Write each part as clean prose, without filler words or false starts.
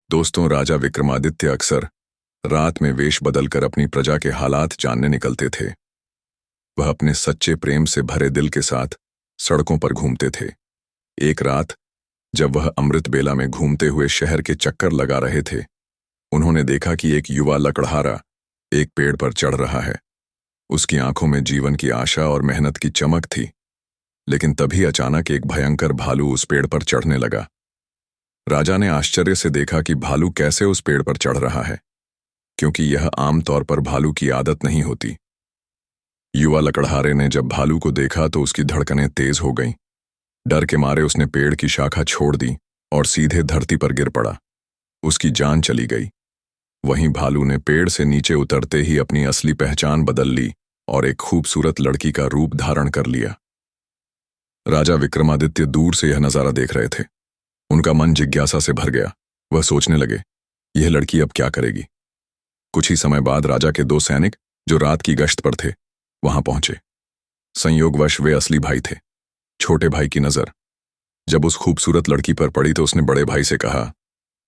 दोस्तों, राजा विक्रमादित्य अक्सर रात में वेश बदलकर अपनी प्रजा के हालात जानने निकलते थे। वह अपने सच्चे प्रेम से भरे दिल के साथ सड़कों पर घूमते थे। एक रात जब वह अमृत बेला में घूमते हुए शहर के चक्कर लगा रहे थे, उन्होंने देखा कि एक युवा लकड़हारा एक पेड़ पर चढ़ रहा है। उसकी आंखों में जीवन की आशा और मेहनत की चमक थी। लेकिन तभी अचानक एक भयंकर भालू उस पेड़ पर चढ़ने लगा। राजा ने आश्चर्य से देखा कि भालू कैसे उस पेड़ पर चढ़ रहा है, क्योंकि यह आमतौर पर भालू की आदत नहीं होती। युवा लकड़हारे ने जब भालू को देखा तो उसकी धड़कनें तेज हो गईं। डर के मारे उसने पेड़ की शाखा छोड़ दी और सीधे धरती पर गिर पड़ा। उसकी जान चली गई। वहीं भालू ने पेड़ से नीचे उतरते ही अपनी असली पहचान बदल ली और एक खूबसूरत लड़की का रूप धारण कर लिया। राजा विक्रमादित्य दूर से यह नजारा देख रहे थे। उनका मन जिज्ञासा से भर गया। वह सोचने लगे, यह लड़की अब क्या करेगी। कुछ ही समय बाद राजा के दो सैनिक जो रात की गश्त पर थे वहां पहुंचे। संयोगवश वे असली भाई थे। छोटे भाई की नजर जब उस खूबसूरत लड़की पर पड़ी तो उसने बड़े भाई से कहा,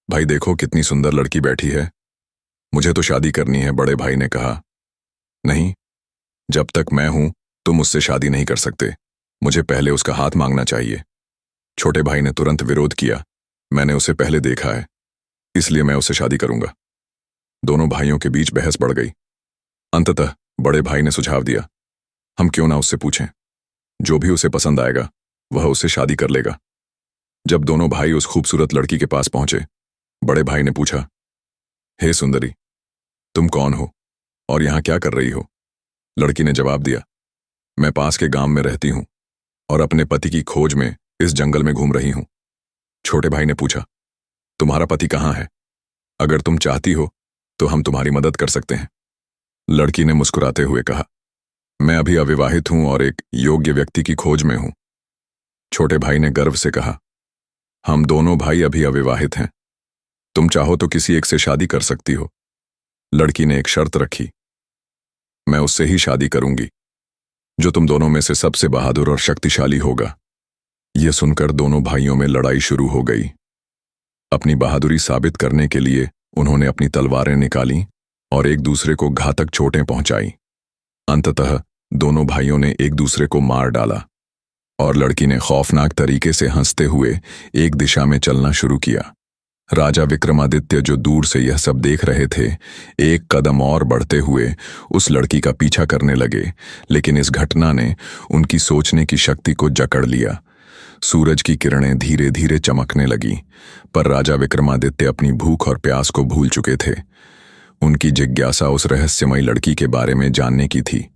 भाई देखो कितनी सुंदर लड़की बैठी है, मुझे तो शादी करनी है। बड़े भाई ने कहा, नहीं, जब तक मैं हूं तुम उससे शादी नहीं कर सकते। मुझे पहले उसका हाथ मांगना चाहिए। छोटे भाई ने तुरंत विरोध किया, मैंने उसे पहले देखा है, इसलिए मैं उससे शादी करूंगा। दोनों भाइयों के बीच बहस बढ़ गई। अंततः बड़े भाई ने सुझाव दिया, हम क्यों ना उससे पूछें, जो भी उसे पसंद आएगा वह उससे शादी कर लेगा। जब दोनों भाई उस खूबसूरत लड़की के पास पहुंचे, बड़े भाई ने पूछा, हे सुंदरी, तुम कौन हो और यहां क्या कर रही हो। लड़की ने जवाब दिया, मैं पास के गांव में रहती हूं और अपने पति की खोज में इस जंगल में घूम रही हूं। छोटे भाई ने पूछा, तुम्हारा पति कहाँ है? अगर तुम चाहती हो तो हम तुम्हारी मदद कर सकते हैं। लड़की ने मुस्कुराते हुए कहा, मैं अभी अविवाहित हूं और एक योग्य व्यक्ति की खोज में हूं। छोटे भाई ने गर्व से कहा, हम दोनों भाई अभी अविवाहित हैं, तुम चाहो तो किसी एक से शादी कर सकती हो। लड़की ने एक शर्त रखी, मैं उससे ही शादी करूंगी जो तुम दोनों में से सबसे बहादुर और शक्तिशाली होगा। यह सुनकर दोनों भाइयों में लड़ाई शुरू हो गई। अपनी बहादुरी साबित करने के लिए उन्होंने अपनी तलवारें निकाली और एक दूसरे को घातक चोटें पहुंचाई। अंततः दोनों भाइयों ने एक दूसरे को मार डाला और लड़की ने खौफनाक तरीके से हंसते हुए एक दिशा में चलना शुरू किया। राजा विक्रमादित्य जो दूर से यह सब देख रहे थे, एक कदम और बढ़ते हुए उस लड़की का पीछा करने लगे। लेकिन इस घटना ने उनकी सोचने की शक्ति को जकड़ लिया। सूरज की किरणें धीरे धीरे चमकने लगी, पर राजा विक्रमादित्य अपनी भूख और प्यास को भूल चुके थे। उनकी जिज्ञासा उस रहस्यमयी लड़की के बारे में जानने की थी।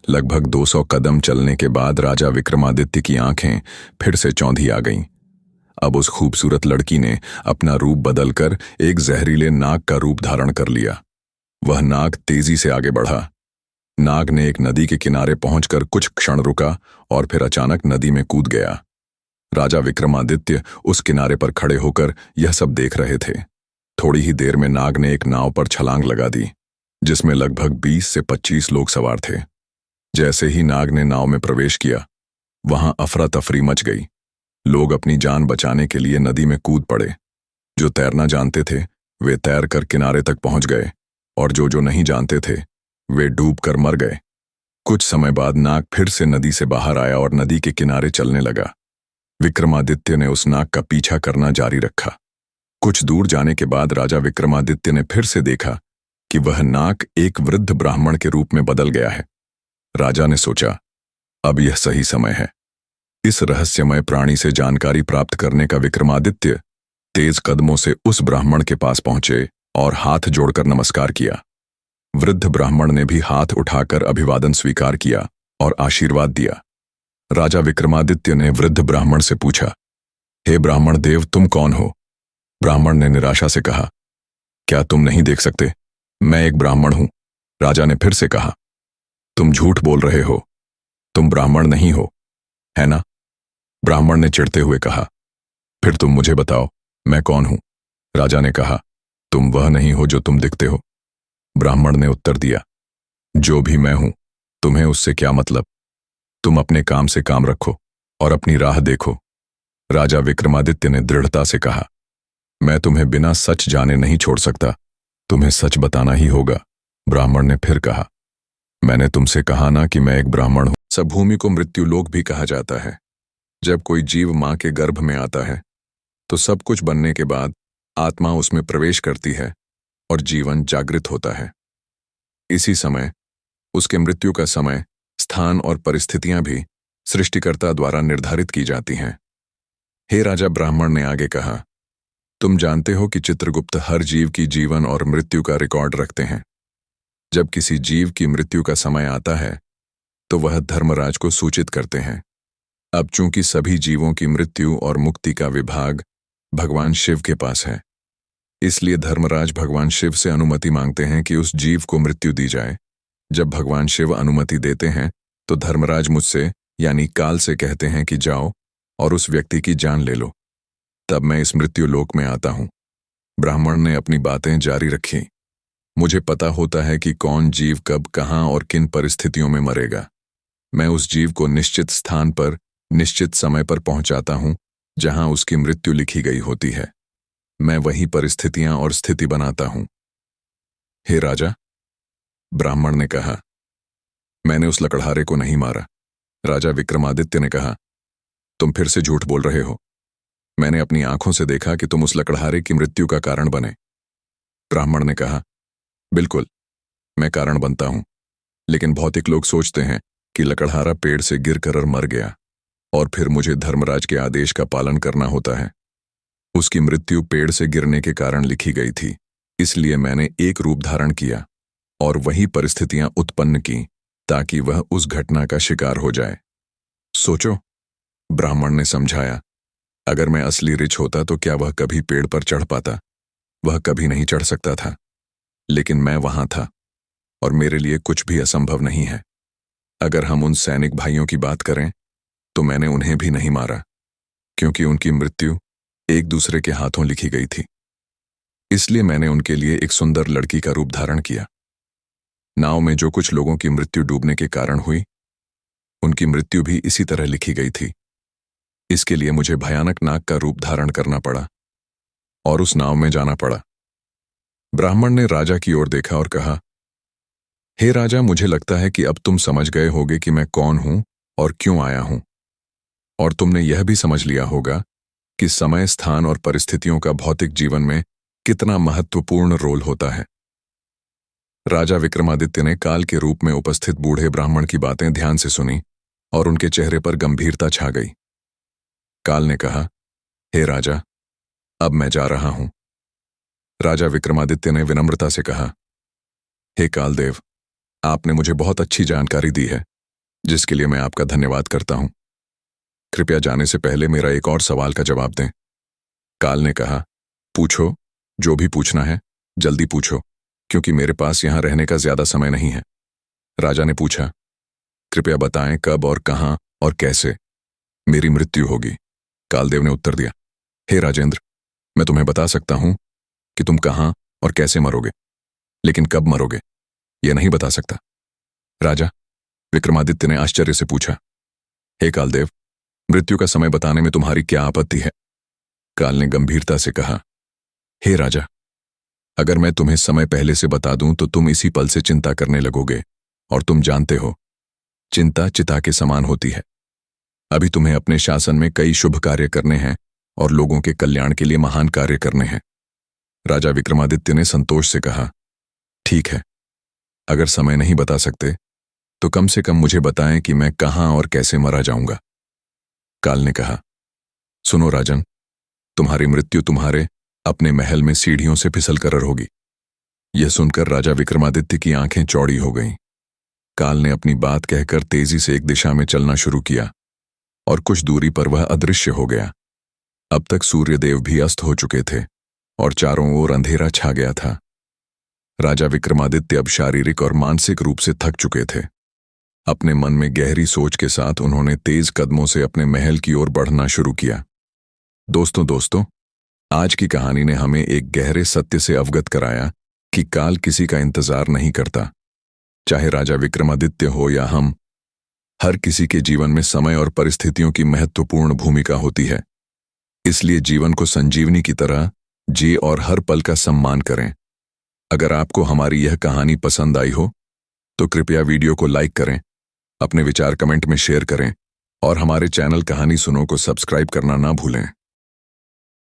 लगभग 200 कदम चलने के बाद राजा विक्रमादित्य की आंखें फिर से चौंधी आ गईं। अब उस खूबसूरत लड़की ने अपना रूप बदलकर एक जहरीले नाग का रूप धारण कर लिया। वह नाग तेजी से आगे बढ़ा। नाग ने एक नदी के किनारे पहुंचकर कुछ क्षण रुका और फिर अचानक नदी में कूद गया। राजा विक्रमादित्य उस किनारे पर खड़े होकर यह सब देख रहे थे। थोड़ी ही देर में नाग ने एक नाव पर छलांग लगा दी, जिसमें लगभग 20 से 25 लोग सवार थे। जैसे ही नाग ने नाव में प्रवेश किया, वहां अफरा तफरी मच गई। लोग अपनी जान बचाने के लिए नदी में कूद पड़े। जो तैरना जानते थे वे तैर कर किनारे तक पहुंच गए और जो नहीं जानते थे वे डूब कर मर गए। कुछ समय बाद नाग फिर से नदी से बाहर आया और नदी के किनारे चलने लगा। विक्रमादित्य ने उस नाग का पीछा करना जारी रखा। कुछ दूर जाने के बाद राजा विक्रमादित्य ने फिर से देखा कि वह नाग एक वृद्ध ब्राह्मण के रूप में बदल गया है। राजा ने सोचा, अब यह सही समय है। इस रहस्यमय प्राणी से जानकारी प्राप्त करने का विक्रमादित्य तेज कदमों से उस ब्राह्मण के पास पहुंचे और हाथ जोड़कर नमस्कार किया। वृद्ध ब्राह्मण ने भी हाथ उठाकर अभिवादन स्वीकार किया और आशीर्वाद दिया। राजा विक्रमादित्य ने वृद्ध ब्राह्मण से पूछा, हे ब्राह्मण देव, तुम कौन हो? ब्राह्मण ने निराशा से कहा, क्या तुम नहीं देख सकते, मैं एक ब्राह्मण हूं। राजा ने फिर से कहा, तुम झूठ बोल रहे हो, तुम ब्राह्मण नहीं हो, है ना? ब्राह्मण ने चिढ़ते हुए कहा, फिर तुम मुझे बताओ मैं कौन हूं। राजा ने कहा, तुम वह नहीं हो जो तुम दिखते हो। ब्राह्मण ने उत्तर दिया, जो भी मैं हूं तुम्हें उससे क्या मतलब। तुम अपने काम से काम रखो और अपनी राह देखो। राजा विक्रमादित्य ने दृढ़ता से कहा, मैं तुम्हें बिना सच जाने नहीं छोड़ सकता। तुम्हें सच बताना ही होगा, ब्राह्मण ने फिर कहा। मैंने तुमसे कहा ना कि मैं एक ब्राह्मण हूं। सब भूमि को मृत्यु लोक भी कहा जाता है। जब कोई जीव मां के गर्भ में आता है तो सब कुछ बनने के बाद आत्मा उसमें प्रवेश करती है और जीवन जागृत होता है। इसी समय उसके मृत्यु का समय, स्थान और परिस्थितियां भी सृष्टिकर्ता द्वारा निर्धारित की जाती हैं। हे राजा, ब्राह्मण ने आगे कहा, तुम जानते हो कि चित्रगुप्त हर जीव की जीवन और मृत्यु का रिकॉर्ड रखते हैं। जब किसी जीव की मृत्यु का समय आता है तो वह धर्मराज को सूचित करते हैं। अब चूंकि सभी जीवों की मृत्यु और मुक्ति का विभाग भगवान शिव के पास है, इसलिए धर्मराज भगवान शिव से अनुमति मांगते हैं कि उस जीव को मृत्यु दी जाए। जब भगवान शिव अनुमति देते हैं तो धर्मराज मुझसे यानी काल से कहते हैं कि जाओ और उस व्यक्ति की जान ले लो। तब मैं इस मृत्यु लोक में आता हूं। ब्राह्मण ने अपनी बातें जारी रखी। मुझे पता होता है कि कौन जीव कब, कहां और किन परिस्थितियों में मरेगा। मैं उस जीव को निश्चित स्थान पर निश्चित समय पर पहुंचाता हूं जहां उसकी मृत्यु लिखी गई होती है। मैं वही परिस्थितियां और स्थिति बनाता हूं। हे राजा, ब्राह्मण ने कहा, मैंने उस लकड़हारे को नहीं मारा। राजा विक्रमादित्य ने कहा, तुम फिर से झूठ बोल रहे हो। मैंने अपनी आंखों से देखा कि तुम उस लकड़हारे की मृत्यु का कारण बने। ब्राह्मण ने कहा, बिल्कुल, मैं कारण बनता हूं, लेकिन भौतिक लोग सोचते हैं कि लकड़हारा पेड़ से गिरकर और मर गया और फिर मुझे धर्मराज के आदेश का पालन करना होता है। उसकी मृत्यु पेड़ से गिरने के कारण लिखी गई थी, इसलिए मैंने एक रूप धारण किया और वही परिस्थितियां उत्पन्न की ताकि वह उस घटना का शिकार हो जाए। सोचो, ब्राह्मण ने समझाया, अगर मैं असली ऋच होता तो क्या वह कभी पेड़ पर चढ़ पाता? वह कभी नहीं चढ़ सकता था, लेकिन मैं वहां था और मेरे लिए कुछ भी असंभव नहीं है। अगर हम उन सैनिक भाइयों की बात करें तो मैंने उन्हें भी नहीं मारा, क्योंकि उनकी मृत्यु एक दूसरे के हाथों लिखी गई थी। इसलिए मैंने उनके लिए एक सुंदर लड़की का रूप धारण किया। नाव में जो कुछ लोगों की मृत्यु डूबने के कारण हुई, उनकी मृत्यु भी इसी तरह लिखी गई थी। इसके लिए मुझे भयानक नाग का रूप धारण करना पड़ा और उस नाव में जाना पड़ा। ब्राह्मण ने राजा की ओर देखा और कहा, हे राजा, मुझे लगता है कि अब तुम समझ गए होगे कि मैं कौन हूं और क्यों आया हूं, और तुमने यह भी समझ लिया होगा कि समय, स्थान और परिस्थितियों का भौतिक जीवन में कितना महत्वपूर्ण रोल होता है। राजा विक्रमादित्य ने काल के रूप में उपस्थित बूढ़े ब्राह्मण की बातें ध्यान से सुनी और उनके चेहरे पर गंभीरता छा गई। काल ने कहा, हे राजा, अब मैं जा रहा हूं। राजा विक्रमादित्य ने विनम्रता से कहा, हे कालदेव, आपने मुझे बहुत अच्छी जानकारी दी है, जिसके लिए मैं आपका धन्यवाद करता हूं। कृपया जाने से पहले मेरा एक और सवाल का जवाब दें। काल ने कहा, पूछो, जो भी पूछना है जल्दी पूछो, क्योंकि मेरे पास यहां रहने का ज्यादा समय नहीं है। राजा ने पूछा, कृपया बताएं कब और कहां और कैसे मेरी मृत्यु होगी। कालदेव ने उत्तर दिया, हे राजेंद्र, मैं तुम्हें बता सकता हूं कि तुम कहां और कैसे मरोगे, लेकिन कब मरोगे यह नहीं बता सकता। राजा विक्रमादित्य ने आश्चर्य से पूछा, हे कालदेव, मृत्यु का समय बताने में तुम्हारी क्या आपत्ति है? काल ने गंभीरता से कहा, हे राजा, अगर मैं तुम्हें समय पहले से बता दूं तो तुम इसी पल से चिंता करने लगोगे, और तुम जानते हो, चिंता चिता के समान होती है। अभी तुम्हें अपने शासन में कई शुभ कार्य करने हैं और लोगों के कल्याण के लिए महान कार्य करने हैं। राजा विक्रमादित्य ने संतोष से कहा, ठीक है, अगर समय नहीं बता सकते तो कम से कम मुझे बताएं कि मैं कहां और कैसे मारा जाऊंगा। काल ने कहा, सुनो राजन, तुम्हारी मृत्यु तुम्हारे अपने महल में सीढ़ियों से फिसल कर होगी। यह सुनकर राजा विक्रमादित्य की आंखें चौड़ी हो गईं। काल ने अपनी बात कहकर तेजी से एक दिशा में चलना शुरू किया और कुछ दूरी पर वह अदृश्य हो गया। अब तक सूर्यदेव भी अस्त हो चुके थे और चारों ओर अंधेरा छा गया था। राजा विक्रमादित्य अब शारीरिक और मानसिक रूप से थक चुके थे। अपने मन में गहरी सोच के साथ उन्होंने तेज कदमों से अपने महल की ओर बढ़ना शुरू किया। दोस्तों, आज की कहानी ने हमें एक गहरे सत्य से अवगत कराया कि काल किसी का इंतजार नहीं करता। चाहे राजा विक्रमादित्य हो या हम, हर किसी के जीवन में समय और परिस्थितियों की महत्वपूर्ण भूमिका होती है। इसलिए जीवन को संजीवनी की तरह जी और हर पल का सम्मान करें। अगर आपको हमारी यह कहानी पसंद आई हो तो कृपया वीडियो को लाइक करें, अपने विचार कमेंट में शेयर करें और हमारे चैनल कहानी सुनो को सब्सक्राइब करना ना भूलें।